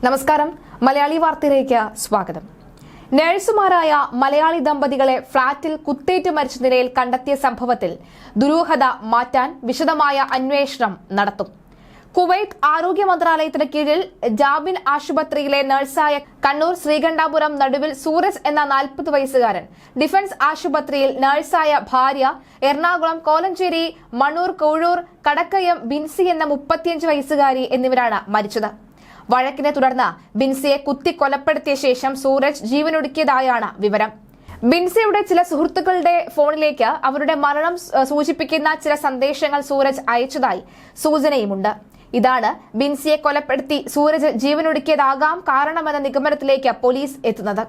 നമസ്കാരം. മലയാളി വാർത്തയിലേക്ക് സ്വാഗതം. നഴ്സുമാരായ മലയാളി ദമ്പതികളെ ഫ്ളാറ്റിൽ കുത്തേറ്റ് മരിച്ച നിലയിൽ കണ്ടെത്തിയ സംഭവത്തിൽ ദുരൂഹത മാറ്റാൻ വിശദമായ അന്വേഷണം നടത്തും. കുവൈറ്റ് ആരോഗ്യ മന്ത്രാലയത്തിന് കീഴിൽ ജാബിൻ ആശുപത്രിയിലെ നഴ്സായ കണ്ണൂർ ശ്രീകണ്ഠാപുരം നടുവിൽ സൂരജ് എന്ന 40 വയസ്സുകാരൻ, ഡിഫൻസ് ആശുപത്രിയിൽ നഴ്സായ ഭാര്യ, എറണാകുളം കോലഞ്ചേരി മണ്ണൂർ കോഴൂർ കടക്കയം ബിൻസി എന്ന 35 വയസ്സുകാരി എന്നിവരാണ് മരിച്ചത്. വഴക്കിനെ തുടർന്ന് ബിൻസിയെ കുത്തി കൊലപ്പെടുത്തിയ ശേഷം സൂരജ് ജീവനൊടുക്കിയതായാണ് വിവരം. ബിൻസിയുടെ ചില സുഹൃത്തുക്കളുടെ ഫോണിലേക്ക് അവരുടെ മരണം സൂചിപ്പിക്കുന്ന ചില സന്ദേശങ്ങൾ സൂരജ് അയച്ചതായി സൂചനയുമുണ്ട്. ഇതാണ് ബിൻസിയെ കൊലപ്പെടുത്തി സൂരജ് ജീവനൊടുക്കിയതാകാം കാരണമെന്ന നിഗമനത്തിലേക്ക് പോലീസ് എത്തുന്നത്.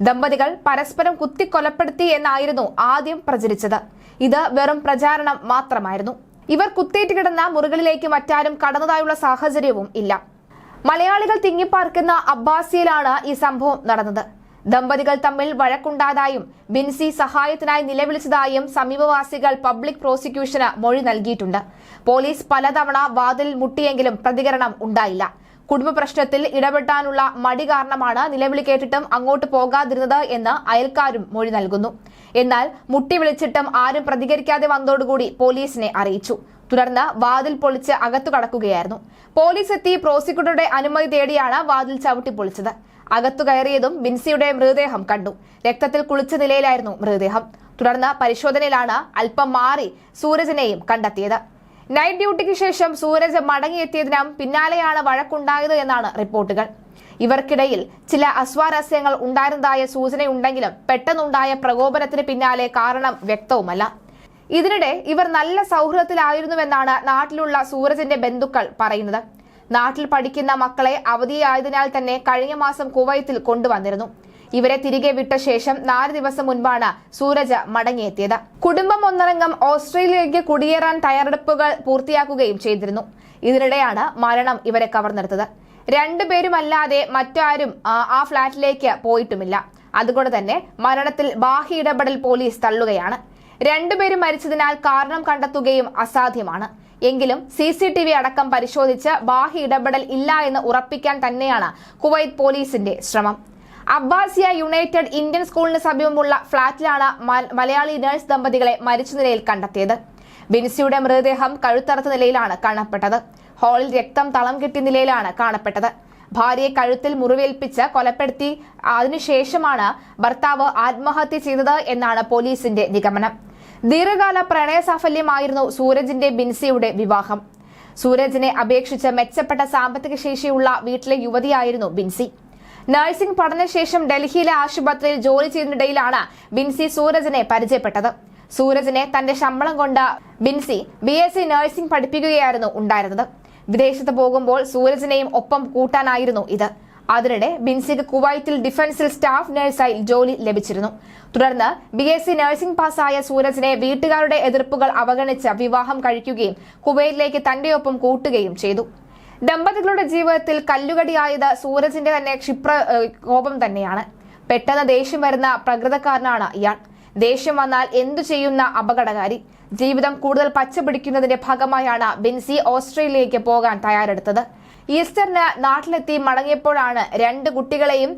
ദമ്പതികൾ പരസ്പരം കുത്തി കൊലപ്പെടുത്തി എന്നായിരുന്നു ആദ്യം പ്രചരിച്ചത്. ഇത് വെറും പ്രചാരണം മാത്രമായിരുന്നു. ഇവർ കുത്തേറ്റ് കിടന്ന മുറികളിലേക്ക് മറ്റാരും കടന്നതായുള്ള സാഹചര്യവും ഇല്ല. മലയാളികൾ തിങ്ങിപ്പാർക്കുന്ന അബ്ബാസിയിലാണ് ഈ സംഭവം നടന്നത്. ദമ്പതികൾ തമ്മിൽ വഴക്കുണ്ടായതായും ബിൻസി സഹായത്തിനായി നിലവിളിച്ചതായും സമീപവാസികൾ പബ്ലിക് പ്രോസിക്യൂഷന് മൊഴി നൽകിയിട്ടുണ്ട്. പോലീസ് പലതവണ വാതിലിൽ മുട്ടിയെങ്കിലും പ്രതികരണം ഉണ്ടായില്ല. കുടുംബ പ്രശ്നത്തിൽ ഇടപെടാനുള്ള മടി കാരണമാണ് നിലവിളി കേട്ടിട്ടും അങ്ങോട്ട് പോകാതിരുന്നത് എന്ന് അയൽക്കാരും മൊഴി നൽകുന്നു. എന്നാൽ മുട്ടി വിളിച്ചിട്ടും ആരും പ്രതികരിക്കാതെ വന്നതോടുകൂടി പോലീസിനെ അറിയിച്ചു. തുടർന്ന് വാതിൽ പൊളിച്ച് അകത്തു കടക്കുകയായിരുന്നു. പോലീസ് എത്തി പ്രോസിക്യൂട്ടറുടെ അനുമതി തേടിയാണ് വാതിൽ ചവിട്ടി പൊളിച്ചത്. അകത്തു കയറിയതും ബിൻസിയുടെ മൃതദേഹം കണ്ടു. രക്തത്തിൽ കുളിച്ച നിലയിലായിരുന്നു മൃതദേഹം. തുടർന്ന് പരിശോധനയിലാണ് അല്പം മാറി സൂരജിനെയും കണ്ടെത്തിയത്. നൈറ്റ് ഡ്യൂട്ടിക്ക് ശേഷം സൂരജ് മടങ്ങിയെത്തിയതിന് പിന്നാലെയാണ് വഴക്കുണ്ടായത് എന്നാണ് റിപ്പോർട്ടുകൾ. ഇവർക്കിടയിൽ ചില അസ്വാരസ്യങ്ങൾ ഉണ്ടായിരുന്നതായ സൂചനയുണ്ടെങ്കിലും പെട്ടെന്നുണ്ടായ പ്രകോപനത്തിന് പിന്നാലെ കാരണം വ്യക്തവുമല്ല. ഇതിനിടെ ഇവർ നല്ല സൗഹൃദത്തിലായിരുന്നുവെന്നാണ് നാട്ടിലുള്ള സൂരജിന്റെ ബന്ധുക്കൾ പറയുന്നത്. നാട്ടിൽ പഠിക്കുന്ന മക്കളെ അവധിയായതിനാൽ തന്നെ കഴിഞ്ഞ മാസം കുവൈത്തിൽ കൊണ്ടുവന്നിരുന്നു. ഇവരെ തിരികെ വിട്ട ശേഷം 4 ദിവസം മുൻപാണ് സൂരജ് മടങ്ങിയെത്തിയത്. കുടുംബം ഒന്നടങ്കം ഓസ്ട്രേലിയയിലേക്ക് കുടിയേറാൻ തയ്യാറെടുപ്പുകൾ പൂർത്തിയാക്കുകയും ചെയ്തിരുന്നു. ഇതിനിടെയാണ് മരണം ഇവരെ കവർന്നെടുത്തത്. രണ്ടുപേരുമല്ലാതെ മറ്റാരും ആ ഫ്ളാറ്റിലേക്ക് പോയിട്ടുമില്ല. അതുകൊണ്ട് തന്നെ മരണത്തിൽ ബാഹ്യ ഇടപെടൽ പോലീസ് തള്ളുകയാണ്. രണ്ടുപേരും മരിച്ചതിനാൽ കാരണം കണ്ടെത്തുകയും അസാധ്യമാണ്. എങ്കിലും CCTV അടക്കം പരിശോധിച്ച് ബാഹ്യ ഇടപെടൽ ഇല്ല എന്ന് ഉറപ്പിക്കാൻ തന്നെയാണ് കുവൈറ്റ് പോലീസിന്റെ ശ്രമം. അബ്ബാസിയ യുണൈറ്റഡ് ഇന്ത്യൻ സ്കൂളിന് സമീപമുള്ള ഫ്ളാറ്റിലാണ് മലയാളി നഴ്സ് ദമ്പതികളെ മരിച്ച നിലയിൽ കണ്ടെത്തിയത്. ബിൻസിയുടെ മൃതദേഹം കഴുത്തറുത്ത നിലയിലാണ് കാണപ്പെട്ടത്. ഹാളിൽ രക്തം തളം കെട്ടിയ നിലയിലാണ് കാണപ്പെട്ടത്. ഭാര്യയെ കഴുത്തിൽ മുറിവേൽപ്പിച്ച് കൊലപ്പെടുത്തി അതിനുശേഷമാണ് ഭർത്താവ് ആത്മഹത്യ ചെയ്തത് എന്നാണ് പോലീസിന്റെ നിഗമനം. ദീർഘകാല പ്രണയ സാഫല്യമായിരുന്നു സൂരജിന്റെ ബിൻസിയുടെ വിവാഹം. സൂരജിനെ അപേക്ഷിച്ച് മെച്ചപ്പെട്ട സാമ്പത്തിക ശേഷിയുള്ള വീട്ടിലെ യുവതിയായിരുന്നു ബിൻസി. നഴ്സിംഗ് പഠനശേഷം ഡൽഹിയിലെ ആശുപത്രിയിൽ ജോലി ചെയ്യുന്നതിനിടയിലാണ് ബിൻസി സൂരജിനെ പരിചയപ്പെട്ടത്. സൂരജിനെ തന്റെ ശമ്പളം കൊണ്ട് ബിൻസി BSc നഴ്സിംഗ് പഠിപ്പിക്കുകയായിരുന്നു ഉണ്ടായിരുന്നത്. വിദേശത്ത് പോകുമ്പോൾ സൂരജിനെയും ഒപ്പം കൂട്ടാനായിരുന്നു ഇത്. അതിനിടെ ബിൻസിക്ക് കുവൈറ്റിൽ ഡിഫൻസിൽ സ്റ്റാഫ് നഴ്സായി ജോലി ലഭിച്ചിരുന്നു. തുടർന്ന് BSc നഴ്സിംഗ് പാസ്സായ സൂരജിനെ വീട്ടുകാരുടെ എതിർപ്പുകൾ അവഗണിച്ച് വിവാഹം കഴിക്കുകയും കുവൈറ്റിലേക്ക് തന്റെ ഒപ്പം കൂട്ടുകയും ചെയ്തു. ദമ്പതികളുടെ ജീവിതത്തിൽ കല്ലുകടിയായത് സൂരജിന്റെ തന്നെ കോപം തന്നെയാണ്. പെട്ടെന്ന് ദേഷ്യം വരുന്ന പ്രകൃതക്കാരനാണ് ഇയാൾ. ദേഷ്യം വന്നാൽ എന്തു ചെയ്യുന്ന അപകടകാരി. ജീവിതം കൂടുതൽ പച്ചപിടിക്കുന്നതിന്റെ ഭാഗമായാണ് ബിൻസി ഓസ്ട്രേലിയയിലേക്ക് പോകാൻ തയ്യാറെടുത്തത്. ഈസ്റ്ററിന് നാട്ടിലെത്തി മടങ്ങിയപ്പോഴാണ് 2 കുട്ടികളെയും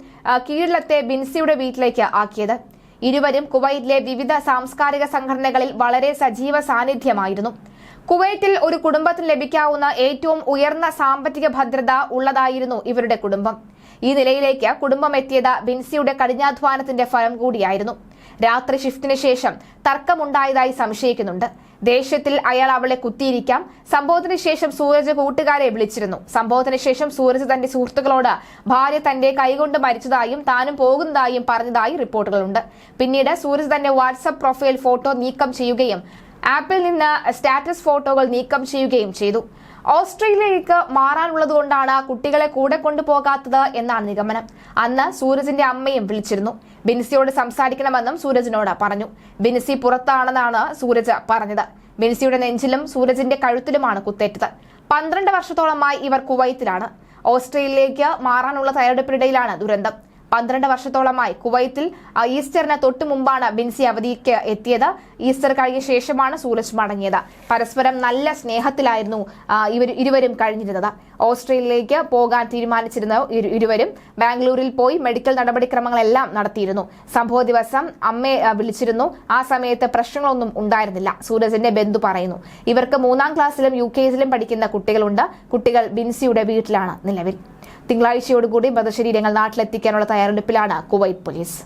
കീഴിലത്തെ ബിൻസിയുടെ വീട്ടിലേക്ക് ആക്കിയത്. ഇരുവരും കുവൈറ്റിലെ വിവിധ സാംസ്കാരിക സംഘടനകളിൽ വളരെ സജീവ സാന്നിധ്യമായിരുന്നു. കുവൈറ്റിൽ ഒരു കുടുംബത്തിന് ലഭിക്കാവുന്ന ഏറ്റവും ഉയർന്ന സാമ്പത്തിക ഭദ്രത ഉള്ളതായിരുന്നു ഇവരുടെ കുടുംബം. ഈ നിലയിലേക്ക് കുടുംബം എത്തിയത് ബിൻസിയുടെ കഠിനാധ്വാനത്തിന്റെ ഫലം കൂടിയായിരുന്നു. രാത്രി ഷിഫ്റ്റിന് ശേഷം തർക്കമുണ്ടായതായി സംശയിക്കുന്നുണ്ട്. ദേഷ്യത്തിൽ അയാൾ അവളെ കുത്തിയിരിക്കാം. സംഭവത്തിന് ശേഷം സൂരജ് കൂട്ടുകാരെ വിളിച്ചിരുന്നു. സംഭവത്തിന് ശേഷം സൂരജ് തന്റെ സുഹൃത്തുക്കളോട് ഭാര്യ തന്റെ കൈകൊണ്ട് മരിച്ചതായും താനും പോകുന്നതായും പറഞ്ഞതായി റിപ്പോർട്ടുകളുണ്ട്. പിന്നീട് സൂരജ് തന്റെ വാട്സ്ആപ്പ് പ്രൊഫൈൽ ഫോട്ടോ നീക്കം ചെയ്യുകയും ആപ്പിൽ നിന്ന് സ്റ്റാറ്റസ് ഫോട്ടോകൾ നീക്കം ചെയ്യുകയും ചെയ്തു. ഓസ്ട്രേലിയയിലേക്ക് മാറാനുള്ളതുകൊണ്ടാണ് കുട്ടികളെ കൂടെ കൊണ്ടുപോകാത്തത് എന്നാണ് നിഗമനം. അന്ന് സൂരജിന്റെ അമ്മയും വിളിച്ചിരുന്നു. ബിൻസിയോട് സംസാരിക്കണമെന്നും സൂരജിനോട് പറഞ്ഞു. ബിൻസി പുറത്താണെന്നാണ് സൂരജ് പറഞ്ഞത്. ബിൻസിയുടെ നെഞ്ചിലും സൂരജിന്റെ കഴുത്തിലുമാണ് കുത്തേറ്റത്. 12 വർഷത്തോളമായി ഇവർ കുവൈത്തിലാണ്. ഓസ്ട്രേലിയയിലേക്ക് മാറാനുള്ള തയ്യാറെടുപ്പിനിടയിലാണ് ദുരന്തം. 12 വർഷത്തോളമായി കുവൈത്തിൽ ഈസ്റ്ററിന് തൊട്ടു മുമ്പാണ് ബിൻസി അവധിക്ക് എത്തിയത്. ഈസ്റ്റർ കഴിഞ്ഞ ശേഷമാണ് സൂരജ് മടങ്ങിയത്. പരസ്പരം നല്ല സ്നേഹത്തിലായിരുന്നു ഇരുവരും കഴിഞ്ഞിരുന്നത്. ഓസ്ട്രേലിയയിലേക്ക് പോകാൻ തീരുമാനിച്ചിരുന്ന ഇരുവരും ബാംഗ്ലൂരിൽ പോയി മെഡിക്കൽ നടപടിക്രമങ്ങളെല്ലാം നടത്തിയിരുന്നു. സംഭവ ദിവസം അമ്മയെ വിളിച്ചിരുന്നു. ആ സമയത്ത് പ്രശ്നങ്ങളൊന്നും ഉണ്ടായിരുന്നില്ല. സൂരജിന്റെ ബന്ധു പറയുന്നു. ഇവർക്ക് 3ാം ക്ലാസ്സിലും UKജിലും പഠിക്കുന്ന കുട്ടികളുണ്ട്. കുട്ടികൾ ബിൻസിയുടെ വീട്ടിലാണ് നിലവിൽ. തിങ്കളാഴ്ചയോടുകൂടി മൃതശരീരങ്ങൾ നാട്ടിലെത്തിക്കാനുള്ള തയ്യാറെടുപ്പിലാണ് കുവൈറ്റ് പോലീസ്.